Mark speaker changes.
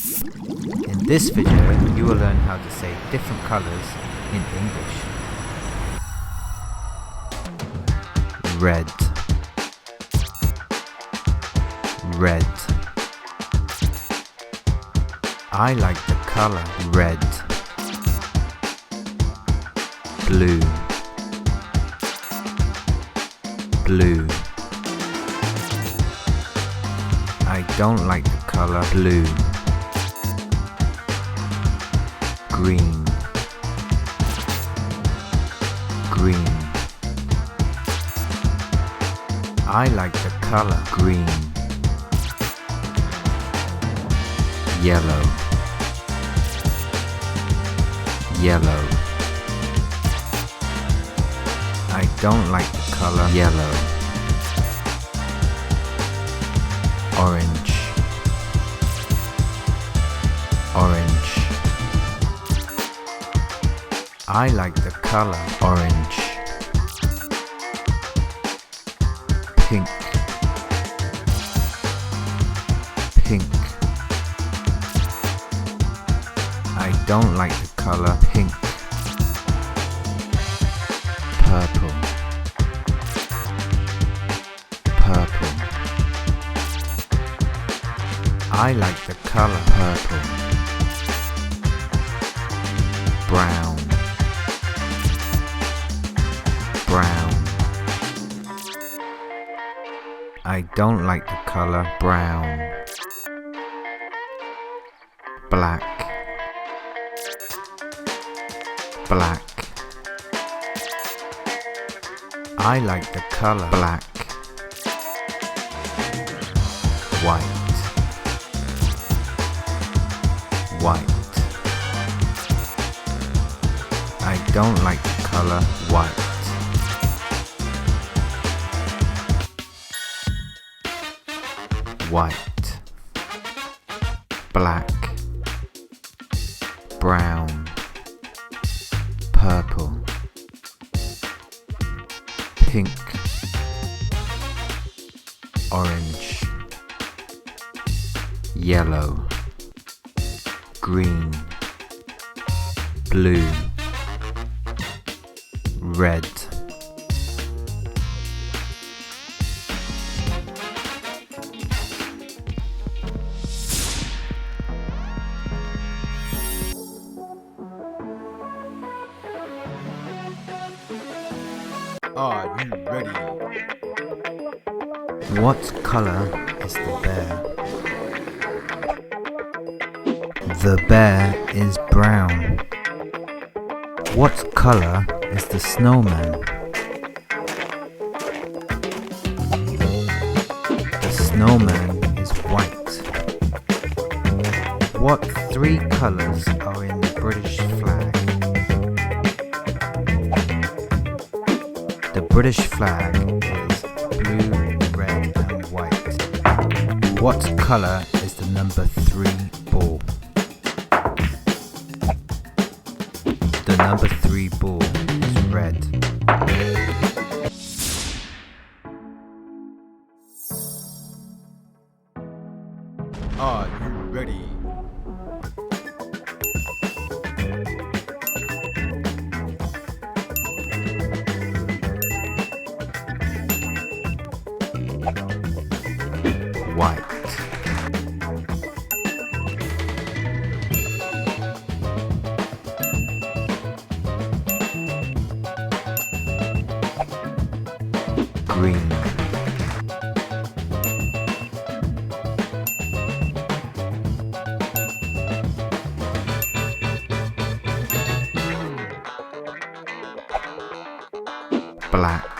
Speaker 1: In this video, you will learn how to say different colors in English. Red, red. I like the color red. Blue, blue. I don't like the color blue. Green, green. I like the color green. Yellow, yellow. I don't like the color yellow. Orange, orange. I like the color orange. Pink, pink. I don't like the color pink. Purple, purple. I like the color purple. Brown, brown. I don't like the color brown. Black, black. I like the color black. White, white. I don't like the color white. White, black, brown, purple, pink, orange, yellow, green, blue, red.
Speaker 2: Are you ready?
Speaker 1: What color is the bear? The bear is brown. What color is the snowman? The snowman is white. What three colors are in the British flag? The British flag is blue, red and white. What colour is the number 3 ball? The number 3 ball is red.
Speaker 2: Are you ready?
Speaker 1: White, green, black,